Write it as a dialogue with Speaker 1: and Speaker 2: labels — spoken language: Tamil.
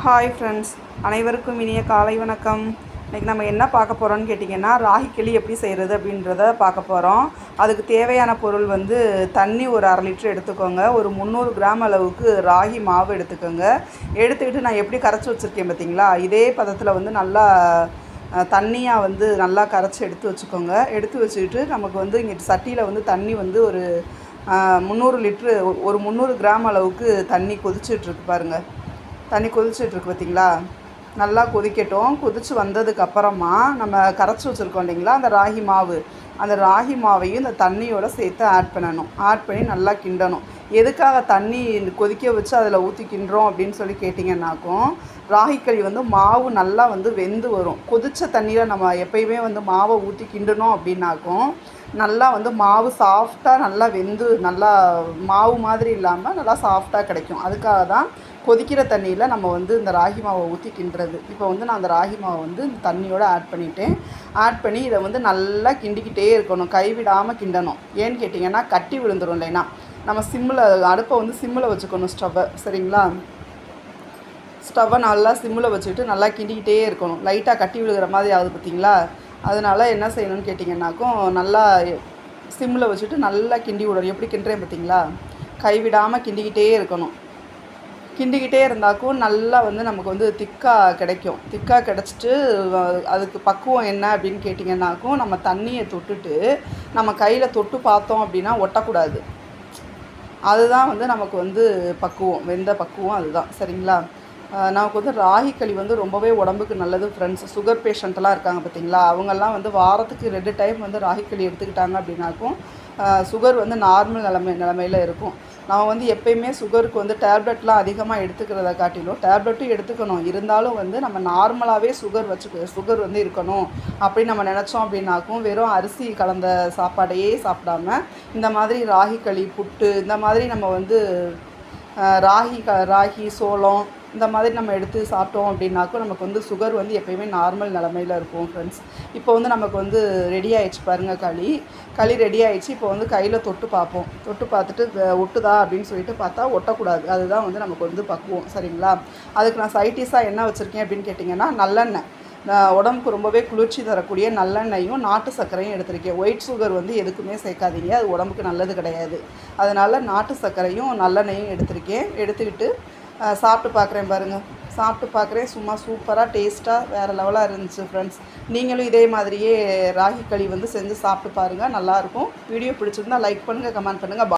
Speaker 1: ஹாய் ஃப்ரெண்ட்ஸ், அனைவருக்கும் இனிய காலை வணக்கம். இன்றைக்கி நம்ம என்ன பார்க்க போகிறோன்னு கேட்டிங்கன்னா, ராகி களி எப்படி செய்கிறது அப்படின்றத பார்க்க போகிறோம். அதுக்கு தேவையான பொருள் வந்து தண்ணி ஒரு 1/2 லிட்டர் எடுத்துக்கோங்க. ஒரு 300 கிராம் அளவுக்கு ராகி மாவு எடுத்துக்கோங்க. எடுத்துக்கிட்டு நான் எப்படி கரைச்சி வச்சுருக்கேன் பார்த்தீங்களா, இதே பதத்தில் வந்து நல்லா தண்ணியாக வந்து நல்லா கரைச்சி எடுத்து வச்சுக்கோங்க. எடுத்து வச்சுக்கிட்டு நமக்கு வந்து இங்கே சட்டியில் வந்து தண்ணி வந்து ஒரு 300 லிட்ரு ஒரு 300 கிராம் அளவுக்கு தண்ணி கொதிச்சிட்ருக்கு பாருங்கள். தண்ணி கொதிச்சிட்ருக்கு பார்த்திங்களா. நல்லா கொதிக்கட்டும். கொதித்து வந்ததுக்கப்புறமா நம்ம கரைச்சி வச்சுருக்கோம் இல்லைங்களா, அந்த ராகி மாவு, அந்த ராகி மாவையும் இந்த தண்ணியோடு சேர்த்து ஆட் பண்ணணும். ஆட் பண்ணி நல்லா கிண்டணும். எதுக்காக தண்ணி கொதிக்க வச்சு அதில் ஊற்றி கிண்டுறோம் அப்படின்னு சொல்லி கேட்டிங்கன்னாக்கும், ராகிக்களி வந்து மாவு நல்லா வந்து வெந்து வரும். கொதித்த தண்ணியில் நம்ம எப்பயுமே வந்து மாவை ஊற்றி கிண்டணும் அப்படின்னாக்கும் நல்லா வந்து மாவு சாஃப்டாக நல்லா வெந்து நல்லா மாவு மாதிரி இல்லாமல் நல்லா சாஃப்டாக கிடைக்கும். அதுக்காக தான் கொதிக்கிற தண்ணியில் நம்ம வந்து இந்த ராகி மாவை ஊற்றி கிண்டுறது. இப்போ வந்து நான் அந்த ராகி மாவை வந்து இந்த தண்ணியோடு ஆட் பண்ணிவிட்டேன். ஆட் பண்ணி இதை வந்து நல்லா கிண்டிக்கிட்டே இருக்கணும். கைவிடாமல் கிண்டணும். ஏன்னு கேட்டிங்கன்னா கட்டி விழுந்துடும். இல்லைன்னா நம்ம அடுப்பை வந்து சிம்மில் வச்சுக்கணும் ஸ்டவ்வை. சரிங்களா. ஸ்டவ்வை நல்லா சிம்மில் வச்சுக்கிட்டு நல்லா கிண்டிக்கிட்டே இருக்கணும். லைட்டாக கட்டி விழுகிற மாதிரி ஆகுது பார்த்திங்களா. அதனால் என்ன செய்யணும்னு கேட்டிங்கன்னாக்கும் நல்லா சிம்மில் வச்சுட்டு நல்லா கிண்டி விடணும். எப்படி கிண்டுறேன் பார்த்திங்களா. கைவிடாமல் கிண்டிக்கிட்டே இருக்கணும். கிண்டிக்கிட்டே இருந்தாக்கும் நல்லா வந்து நமக்கு வந்து திக்காக கிடைக்கும். திக்காக கிடச்சிட்டு அதுக்கு பக்குவம் என்ன அப்படின்னு கேட்டிங்கன்னாக்கும், நம்ம தண்ணியை தொட்டுட்டு நம்ம கையில் தொட்டு பார்த்தோம் அப்படின்னா ஒட்டக்கூடாது. அதுதான் வந்து நமக்கு வந்து பக்குவம், வெந்த பக்குவம் அதுதான். சரிங்களா. நமக்கு வந்து ராகி களி வந்து ரொம்பவே உடம்புக்கு நல்லது ஃப்ரெண்ட்ஸ். சுகர் பேஷண்ட்டெல்லாம் இருக்காங்க பார்த்திங்களா, அவங்கெல்லாம் வந்து வாரத்துக்கு 2 டைம் வந்து ராகி களி எடுத்துக்கிட்டாங்க அப்படின்னாக்கும் சுகர் வந்து நார்மல் நிலமையில் இருக்கும். நம்ம வந்து எப்பயுமே சுகருக்கு வந்து டேப்லெட்லாம் அதிகமாக எடுத்துக்கிறத காட்டிலும், டேப்லெட்டும் எடுத்துக்கணும், இருந்தாலும் வந்து நம்ம நார்மலாகவே சுகர் வந்து இருக்கணும் அப்படின்னு நம்ம நினச்சோம் அப்படின்னாக்கும், வெறும் அரிசி கலந்த சாப்பாடையே சாப்பிடாம இந்த மாதிரி ராகி களி, புட்டு, இந்த மாதிரி நம்ம வந்து ராகி சோளம் இந்த மாதிரி நம்ம எடுத்து சாப்பிட்டோம் அப்படின்னாக்கும் நமக்கு வந்து சுகர் வந்து எப்போயுமே நார்மல் நிலமையில் இருக்கும் ஃப்ரெண்ட்ஸ். இப்போ வந்து நமக்கு வந்து ரெடி ஆகிடுச்சு பாருங்கள். களி ரெடி ஆகிடுச்சு. இப்போ வந்து கையில் தொட்டு பார்ப்போம். தொட்டு பார்த்துட்டு ஒட்டுதா அப்படின்னு சொல்லிட்டு பார்த்தா ஒட்டக்கூடாது. அதுதான் வந்து நமக்கு வந்து பக்குவம். சரிங்களா. அதுக்கு நான் சைடிஷாக என்ன வச்சுருக்கேன் அப்படின்னு கேட்டிங்கன்னா, நல்லெண்ணெய். உடம்புக்கு ரொம்பவே குளிர்ச்சி தரக்கூடிய நல்லெண்ணெயும் நாட்டு சர்க்கரையும் எடுத்திருக்கேன். ஒயிட் சுகர் வந்து எதுக்குமே சேர்க்காதீங்க, அது உடம்புக்கு நல்லது கிடையாது. அதனால் நாட்டு சர்க்கரையும் நல்லெண்ணெயும் எடுத்திருக்கேன். எடுத்துக்கிட்டு சாப்பிட்டு பார்க்குறேன் பாருங்கள். சாப்பிட்டு பார்க்குறேன். சும்மா சூப்பராக டேஸ்ட்டாக வேறு லெவலாக இருந்துச்சு ஃப்ரெண்ட்ஸ். நீங்களும் இதே மாதிரியே ராகி களி வந்து செஞ்சு சாப்பிட்டு பாருங்கள். நல்லாயிருக்கும். வீடியோ பிடிச்சிருந்தால் லைக் பண்ணுங்கள், கமெண்ட் பண்ணுங்கள்.